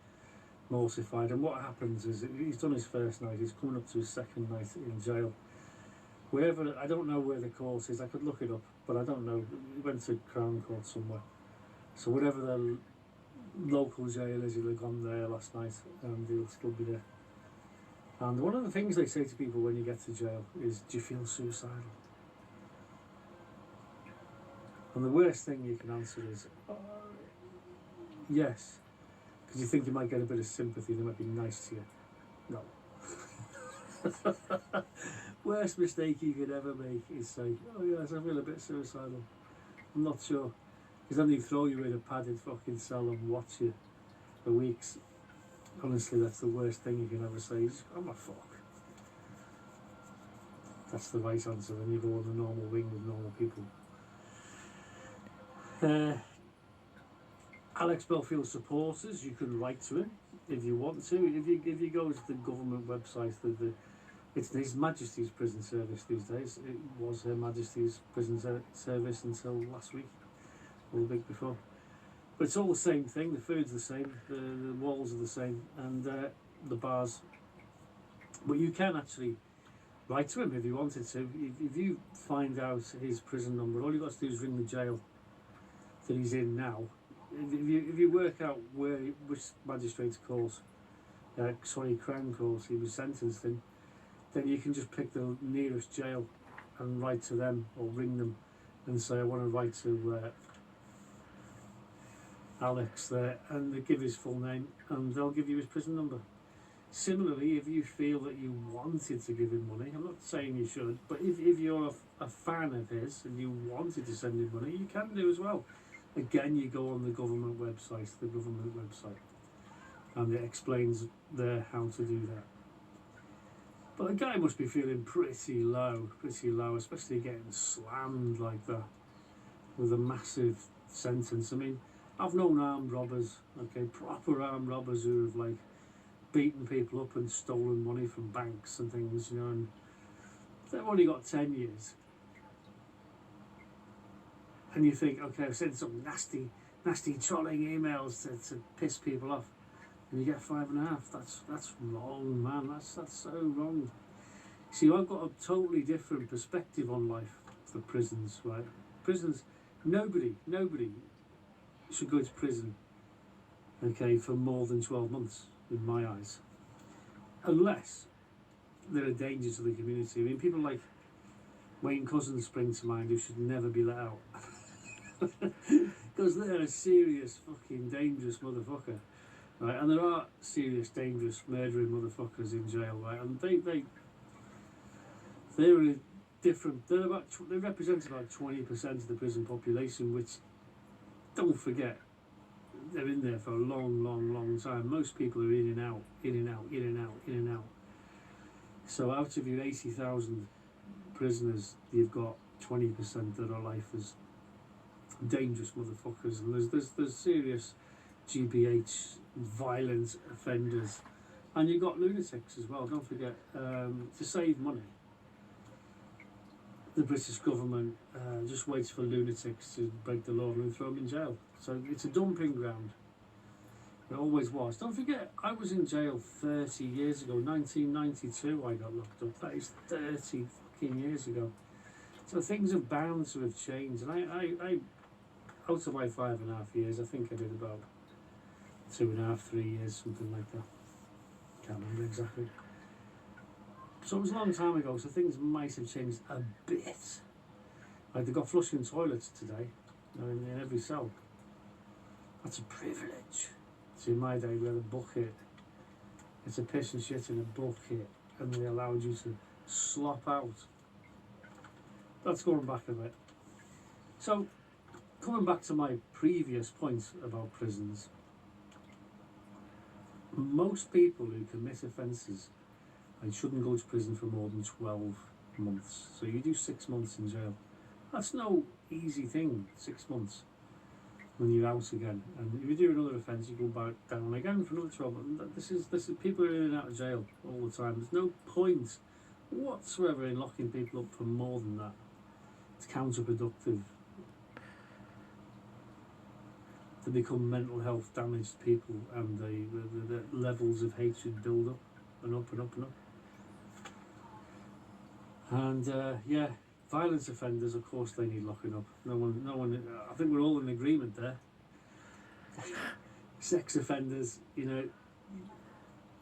mortified, and what happens is he's done his first night, he's coming up to his second night in jail. Wherever, I don't know where the court is, I could look it up, but I don't know, he went to Crown Court somewhere. So whatever the local jail is, he'll have gone there last night, and he'll still be there. And one of the things they say to people when you get to jail is, do you feel suicidal? And the worst thing you can answer is, yes. Because you think you might get a bit of sympathy, they might be nice to you. No. Worst mistake you could ever make is say, oh yes, I feel a bit suicidal. I'm not sure. Because then they throw you in a padded fucking cell and watch you for weeks. Honestly, that's the worst thing you can ever say. Just, oh my fuck. That's the right answer. Then you go on the normal wing with normal people. Alex Belfield supporters, you can write to him if you want to. If you go to the government website, it's His Majesty's Prison Service these days. It was Her Majesty's Prison Service until last week, or the week before. But it's all the same thing. The food's the same, the walls are the same, and the bars. But you can actually write to him if you wanted to. If you find out his prison number, all you've got to do is ring the jail that he's in now. If you work out which magistrate's court, Crown Court he was sentenced in, then you can just pick the nearest jail and write to them or ring them and say, I want to write to Alex there, and they give his full name and they'll give you his prison number. Similarly, if you feel that you wanted to give him money, I'm not saying you should, but if you're a fan of his and you wanted to send him money, you can do as well. Again, you go on the government website, and it explains there how to do that. But the guy must be feeling pretty low, especially getting slammed like that with a massive sentence. I mean, I've known armed robbers, okay, proper armed robbers who have like beaten people up and stolen money from banks and things, you know, and they've only got 10 years. And you think, okay, I've sent some nasty trolling emails to piss people off, and you get 5.5. That's wrong, man. That's so wrong. See, I've got a totally different perspective on life for prisons, right? Prisons, nobody should go to prison, okay, for more than 12 months, in my eyes, unless they're a danger to the community. I mean, people like Wayne Couzens spring to mind, who should never be let out. Because they're a serious fucking dangerous motherfucker, right? And there are serious dangerous murdering motherfuckers in jail, right? And they're a different. They represent about 20% of the prison population, which, don't forget, they're in there for a long time. Most people are in and out. So out of your 80,000 prisoners, you've got 20% that are lifers. Dangerous motherfuckers, and there's serious GBH violent offenders, and you've got lunatics as well. Don't forget, to save money, the British government just waits for lunatics to break the law and throw them in jail. So it's a dumping ground. It always was. Don't forget, I was in jail 30 years ago, 1992 I got locked up. That is 30 fucking years ago. So things are bound to have changed, and I out of my 5.5 years, I think I did about 2.5, 3 years, something like that. Can't remember exactly. So it was a long time ago, so things might have changed a bit. Like they've got flushing toilets today, you know, in every cell. That's a privilege. So in my day we had a bucket. It's a piss and shit in a bucket, and they allowed you to slop out. That's going back a bit. So, coming back to my previous point about prisons, most people who commit offences, they shouldn't go to prison for more than 12 months. So you do 6 months in jail. That's no easy thing, 6 months, when you're out again. And if you do another offence, you go back down again for another 12 months. This is people are in and out of jail all the time. There's no point whatsoever in locking people up for more than that. It's counterproductive. To become mental health damaged people, and the levels of hatred build up and up and up and up. And yeah, violence offenders, of course, they need locking up. No one. I think we're all in agreement there. Sex offenders, you know,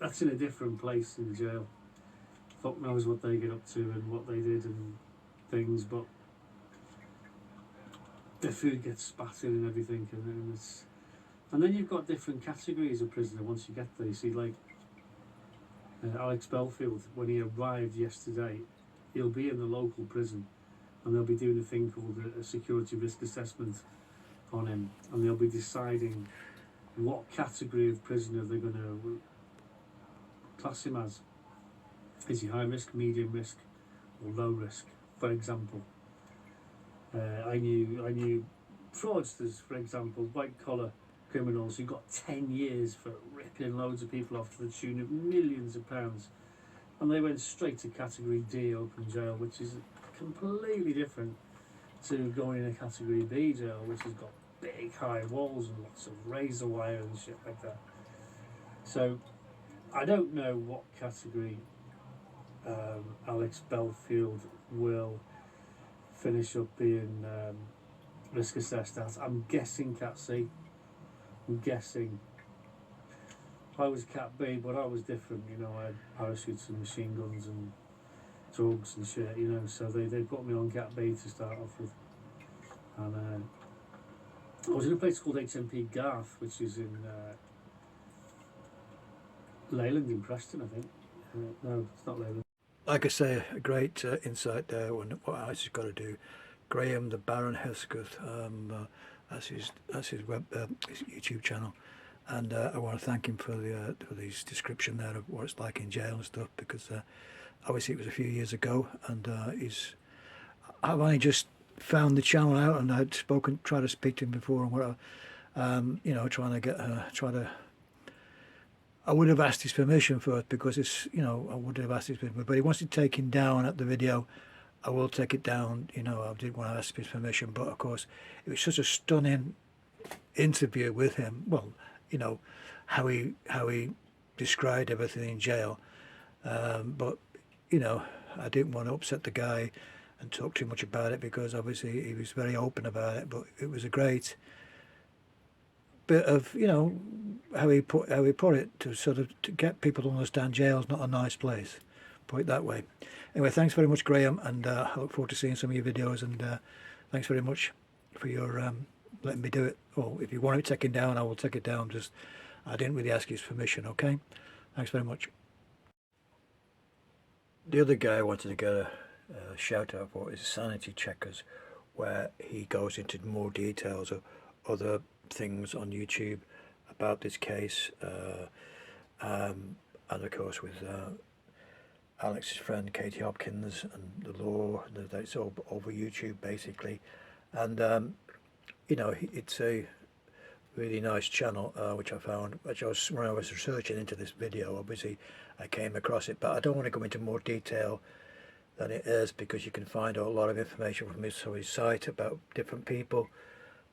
that's in a different place in jail. Fuck knows what they get up to and what they did and things, but their food gets spattered and everything, and then you've got different categories of prisoner once you get there. You see, like Alex Belfield, when he arrived yesterday, he'll be in the local prison, and they'll be doing a thing called a security risk assessment on him, and they'll be deciding what category of prisoner they're going to class him as. Is he high risk, medium risk, or low risk, for example? I knew fraudsters, for example, white collar criminals who got 10 years for ripping loads of people off to the tune of millions of pounds, and they went straight to category D open jail, which is completely different to going in a category B jail, which has got big high walls and lots of razor wire and shit like that. So I don't know what category Alex Belfield will finish up being risk assessed at. I'm guessing Cat C. I'm guessing. I was Cat B, but I was different, you know. I had parachutes and machine guns and drugs and shit, you know. So they put me on Cat B to start off with. And I was in a place called HMP Garth, which is in Leyland in Preston, I think. No, it's not Leyland. Like I say, a great insight there on what Alex has got to do. Graham, the Baron Hesketh, that's his his YouTube channel, and I want to thank him for his description there of what it's like in jail and stuff, because obviously it was a few years ago, and I've only just found the channel out, and I'd tried to speak to him before and whatever, you know, I would have asked his permission first, because it's, you know, I would have asked his permission, but he wants to take him down at the video. I will take it down, you know. I didn't want to ask his permission, but of course it was such a stunning interview with him. Well, you know, how he described everything in jail, but you know, I didn't want to upset the guy and talk too much about it, because obviously he was very open about it. But it was a great bit of, you know, how he put it, to sort of to get people to understand jail's not a nice place, put it that way. Anyway, thanks very much, Graham, and I look forward to seeing some of your videos, and thanks very much for your letting me do it. Or if you want it taken down, I will take it down. Just I didn't really ask his permission. Okay, thanks very much. The other guy I wanted to get a shout out for is Sanity Checkers, where he goes into more details of other things on YouTube about this case, and of course with Alex's friend Katie Hopkins and the law. It's all over YouTube basically, and you know, it's a really nice channel, which I found, when I was researching into this video. Obviously I came across it, but I don't want to go into more detail than it is, because you can find a lot of information from his site about different people,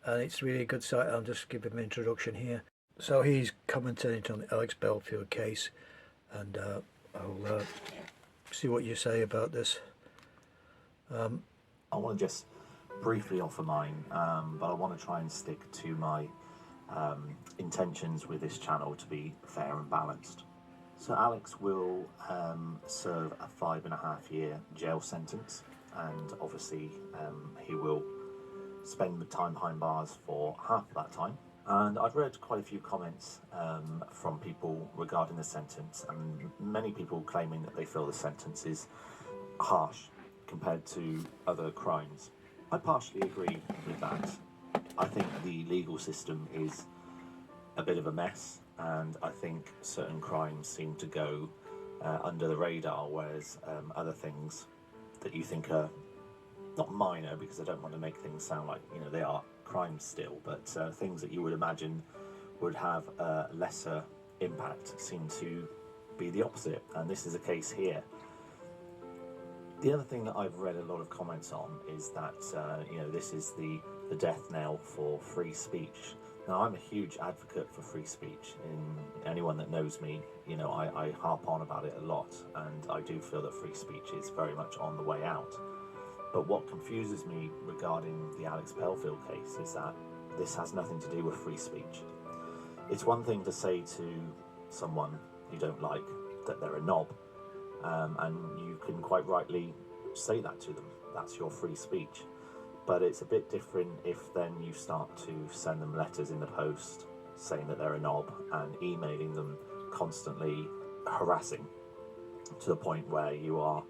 and it's really a good site. I'll just give him an introduction here. So he's commentating on the Alex Belfield case, and I'll see what you say about this. I want to just briefly offer mine, but I want to try and stick to my intentions with this channel to be fair and balanced. So Alex will serve a 5.5-year jail sentence, and obviously he will spend the time behind bars for half of that time. And I've read quite a few comments from people regarding the sentence, and many people claiming that they feel the sentence is harsh compared to other crimes. I partially agree with that. I think the legal system is a bit of a mess, and I think certain crimes seem to go under the radar, whereas other things that you think are not minor, because I don't want to make things sound like, you know, they are crimes still, but things that you would imagine would have a lesser impact seem to be the opposite, and this is a case here. The other thing that I've read a lot of comments on is that you know, this is the death knell for free speech. Now, I'm a huge advocate for free speech. In anyone that knows me, you know, I harp on about it a lot, and I do feel that free speech is very much on the way out. But what confuses me regarding the Alex Belfield case is that this has nothing to do with free speech. It's one thing to say to someone you don't like that they're a knob, and you can quite rightly say that to them. That's your free speech. But it's a bit different if then you start to send them letters in the post saying that they're a knob, and emailing them constantly, harassing to the point where you are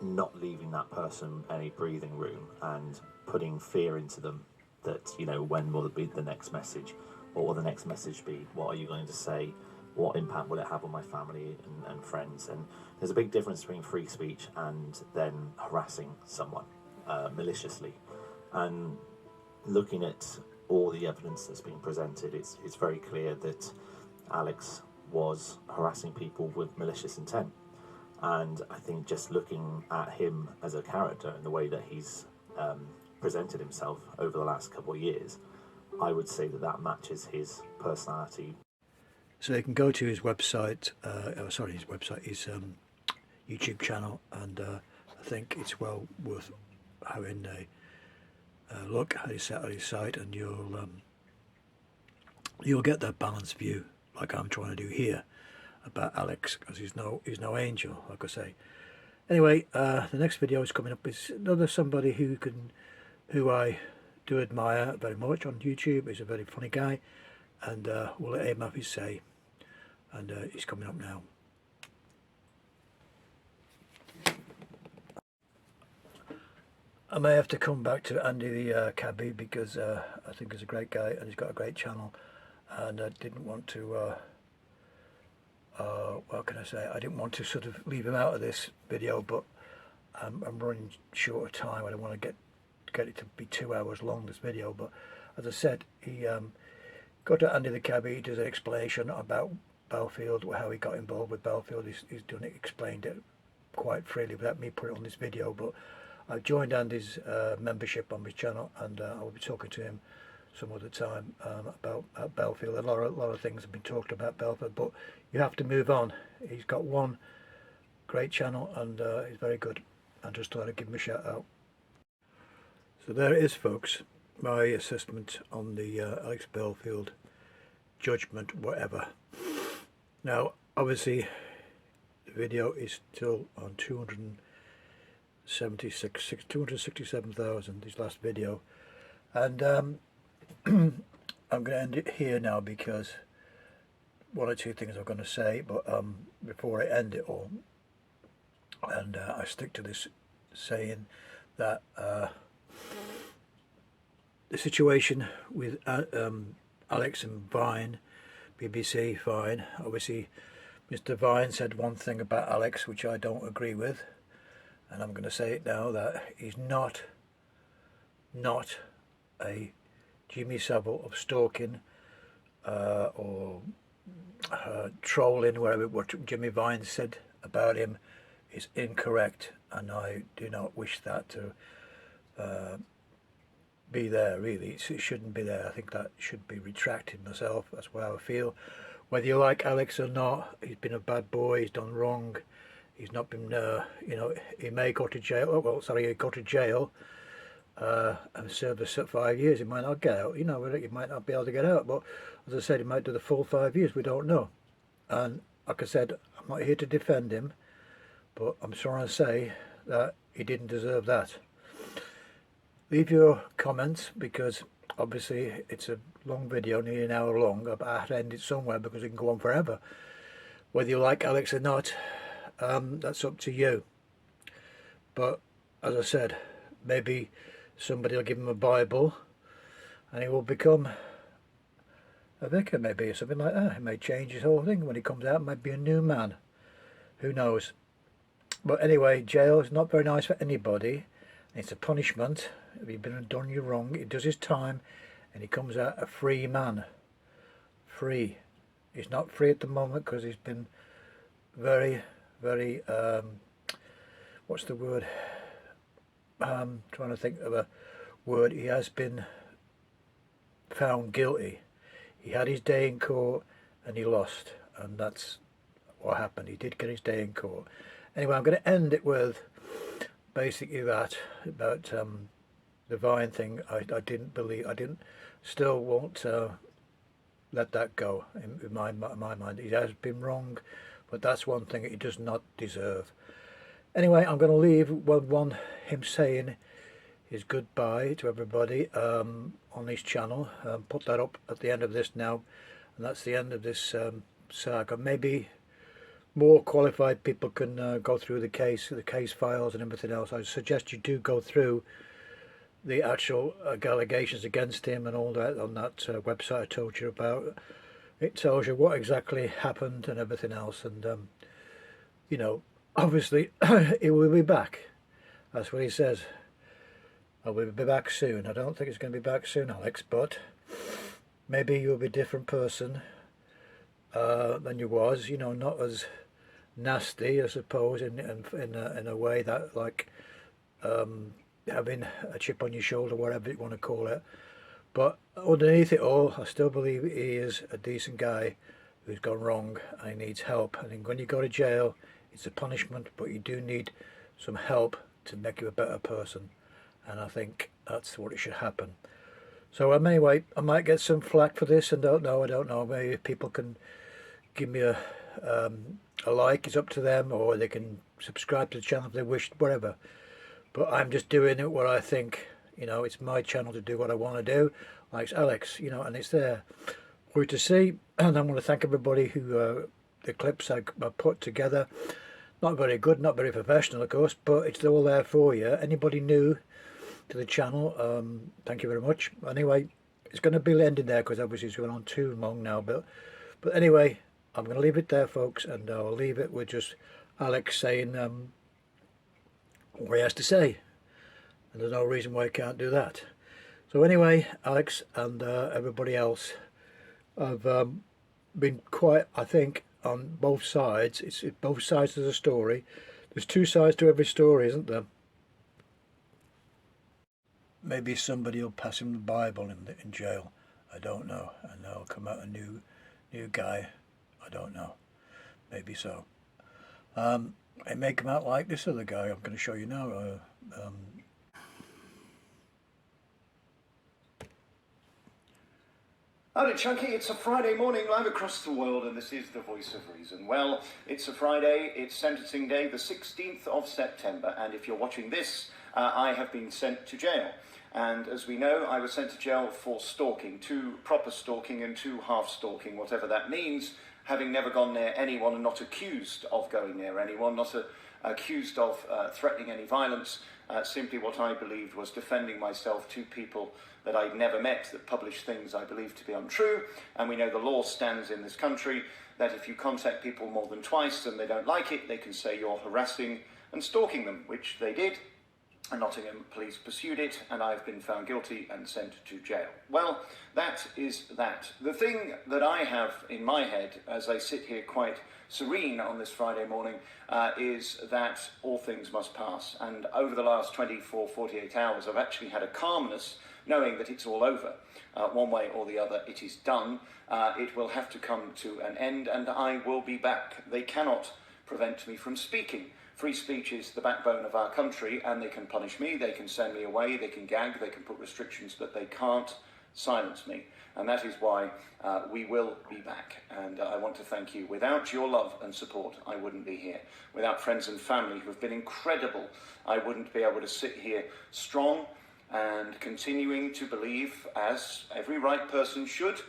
not leaving that person any breathing room, and putting fear into them that, you know, when will it be the next message? What will the next message be? What are you going to say? What impact will it have on my family and friends? And there's a big difference between free speech and then harassing someone maliciously. And looking at all the evidence that's been presented, it's very clear that Alex was harassing people with malicious intent. And I think just looking at him as a character and the way that he's presented himself over the last couple of years, I would say that that matches his personality. So you can go to his website, his YouTube channel, and I think it's well worth having a look at his site, and you'll get that balanced view, like I'm trying to do here, about Alex, because he's no angel, like I say. Anyway, the next video is coming up is another somebody who I do admire very much on YouTube. He's a very funny guy, and we'll let him have his say. and he's coming up now. I may have to come back to Andy the cabbie, because I think he's a great guy and he's got a great channel, and I didn't want to what can I say, I didn't want to sort of leave him out of this video, but I'm running short of time. I don't want to get it to be 2 hours long, this video. But as I said, he got to Andy the cabbie. He does an explanation about Belfield, how he got involved with Belfield. He's done it, explained it quite freely without me putting it on this video. But I've joined Andy's membership on his channel, and I'll be talking to him some other time about Belfield. A lot of things have been talked about Belfield, but you have to move on. He's got one great channel, and he's very good. I just thought I'd give him a shout out. So there it is, folks, my assessment on the Alex Belfield judgment, whatever. Now, obviously, the video is still on 267,000, his last video, and I'm going to end it here now, because one or two things I'm going to say, but before I end it all, and I stick to this saying that the situation with Alex and Vine, BBC, fine. Obviously, Mr. Vine said one thing about Alex which I don't agree with, and I'm going to say it now, that he's not a Jimmy Savile of stalking or trolling. Whatever what Jimmy Vine said about him is incorrect, and I do not wish that to be there. Really, it shouldn't be there. I think that should be retracted myself. That's why I feel. Whether you like Alex or not, he's been a bad boy. He's done wrong. He's not been, you know, he may go to jail. Oh, well, sorry, he go to jail and serve us 5 years. He might not get out. You know, he might not be able to get out. But as I said, he might do the full 5 years. We don't know. And like I said, I'm not here to defend him, but I'm trying to say that he didn't deserve that. Leave your comments, because obviously it's a long video, nearly an hour long. I had to end it somewhere because it can go on forever. Whether you like Alex or not, that's up to you. But as I said, maybe somebody will give him a Bible and he will become a vicar, maybe, or something like that. He may change his whole thing when he comes out. Might be a new man. Who knows? But anyway, jail is not very nice for anybody. It's a punishment. If you've been done you wrong, he does his time and he comes out a free man. Free. He's not free at the moment because he's been very, what's the word? Trying to think of a word. He has been found guilty. He had his day in court and he lost, and that's what happened. He did get his day in court. Anyway, I'm going to end it with basically that about the Vine thing. I still won't let that go in my mind. He has been wrong, but that's one thing that he does not deserve. Anyway, I'm going to leave with him saying his goodbye to everybody on his channel. Put that up at the end of this now, and that's the end of this saga. Maybe more qualified people can go through the case files and everything else. I suggest you do go through the actual allegations against him and all that on that website I told you about. It tells you what exactly happened and everything else, and you know, obviously he will be back. That's what he says. I will be back soon. I don't think it's going to be back soon, Alex, but maybe you'll be a different person than you was. You know, not as nasty, I suppose, in a way that, like, having a chip on your shoulder, whatever you want to call it. But underneath it all, I still believe he is a decent guy who's gone wrong and he needs help. I think when you go to jail, it's a punishment, but you do need some help to make you a better person, and I think that's what it should happen. So anyway, I might get some flack for this, and I don't know. Maybe people can give me a like. It's up to them, or they can subscribe to the channel if they wish, whatever. But I'm just doing it what I think. You know, it's my channel to do what I want to do, like Alex, you know, and it's there for you to see. And I want to thank everybody who the clips I put together. Not very good, not very professional, of course, but it's all there for you. Anybody new to the channel, thank you very much. Anyway, it's going to be ending there because obviously it's going on too long now. But anyway, I'm going to leave it there, folks, and I'll leave it with just Alex saying what he has to say. And there's no reason why he can't do that. So anyway, Alex and everybody else have been quite, I think, on both sides. It's both sides of the story. There's two sides to every story, isn't there? Maybe somebody will pass him the Bible in jail. I don't know. And there'll come out a new guy. I don't know. Maybe so. It may come out like this other guy I'm going to show you now. Howdy Chunky, it's a Friday morning live across the world and this is the Voice of Reason. Well, it's a Friday, it's sentencing day, the 16th of September, and if you're watching this, I have been sent to jail. And as we know, I was sent to jail for stalking, 2 proper stalking and 2 half stalking, whatever that means, having never gone near anyone and not accused of going near anyone, not accused of threatening any violence, simply what I believed was defending myself to people that I'd never met that published things I believed to be untrue. And we know the law stands in this country that if you contact people more than twice and they don't like it, they can say you're harassing and stalking them, which they did. And Nottingham police pursued it, and I've been found guilty and sent to jail. Well, that is that. The thing that I have in my head, as I sit here quite serene on this Friday morning, is that all things must pass. And over the last 24, 48 hours, I've actually had a calmness, knowing that it's all over. One way or the other, it is done. It will have to come to an end, and I will be back. They cannot prevent me from speaking. Free speech is the backbone of our country, and they can punish me, they can send me away, they can gag, they can put restrictions, but they can't silence me. And that is why we will be back. And I want to thank you. Without your love and support, I wouldn't be here. Without friends and family who have been incredible, I wouldn't be able to sit here strong and continuing to believe, as every right person should,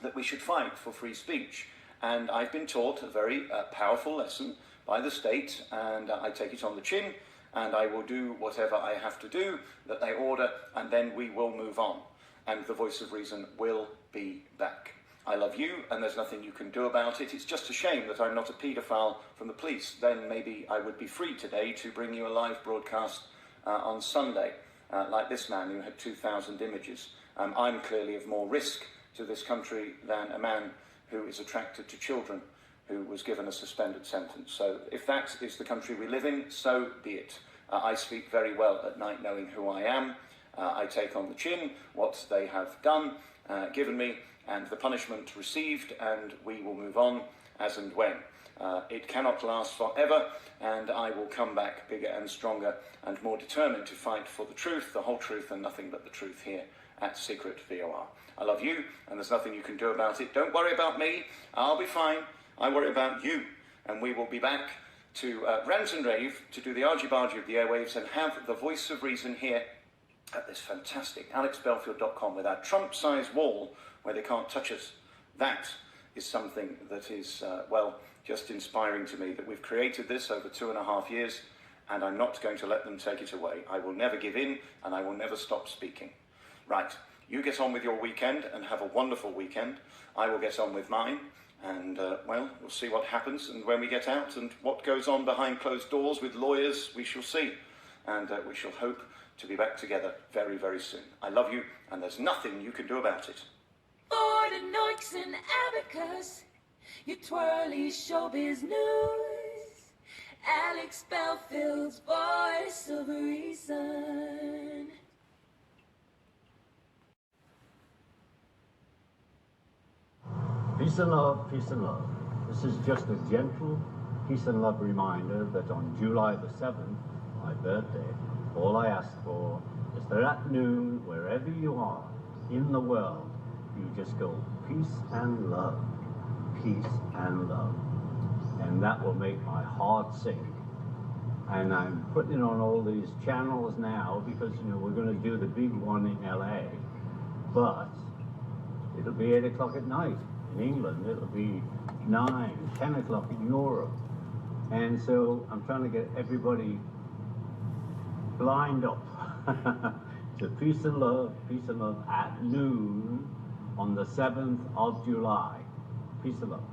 that we should fight for free speech. And I've been taught a very powerful lesson by the state, and I take it on the chin, and I will do whatever I have to do that they order, and then we will move on. And the Voice of Reason will be back. I love you, and there's nothing you can do about it. It's just a shame that I'm not a paedophile from the police. Then maybe I would be free today to bring you a live broadcast on Sunday, like this man who had 2,000 images. I'm clearly of more risk to this country than a man who is attracted to children, who was given a suspended sentence. So if that is the country we live in, so be it. I sleep very well at night knowing who I am. I take on the chin what they have done, given me, and the punishment received, and we will move on as and when. It cannot last forever, and I will come back bigger and stronger and more determined to fight for the truth, the whole truth, and nothing but the truth here at Secret VOR. I love you, and there's nothing you can do about it. Don't worry about me. I'll be fine. I worry about you, and we will be back to rant and rave, to do the argy-bargy of the airwaves, and have the Voice of Reason here at this fantastic alexbelfield.com with our Trump-sized wall where they can't touch us. That is something that is, well, just inspiring to me, that we've created this over 2.5 years, and I'm not going to let them take it away. I will never give in, and I will never stop speaking. Right, you get on with your weekend and have a wonderful weekend. I will get on with mine. And, well, we'll see what happens, and when we get out and what goes on behind closed doors with lawyers, we shall see. And we shall hope to be back together very, very soon. I love you, and there's nothing you can do about it. For the Noiks and Abacus, your twirly showbiz news, Alex Belfield's Voice of Reason. Peace and love, peace and love. This is just a gentle peace and love reminder that on July the 7th, my birthday, all I ask for is that at noon, wherever you are in the world, you just go peace and love, peace and love. And that will make my heart sing. And I'm putting it on all these channels now because, you know, we're going to do the big one in LA, but it'll be 8 o'clock at night. in England, it'll be 9, 10 o'clock in Europe. And so I'm trying to get everybody lined up to peace and love at noon on the 7th of July. Peace and love.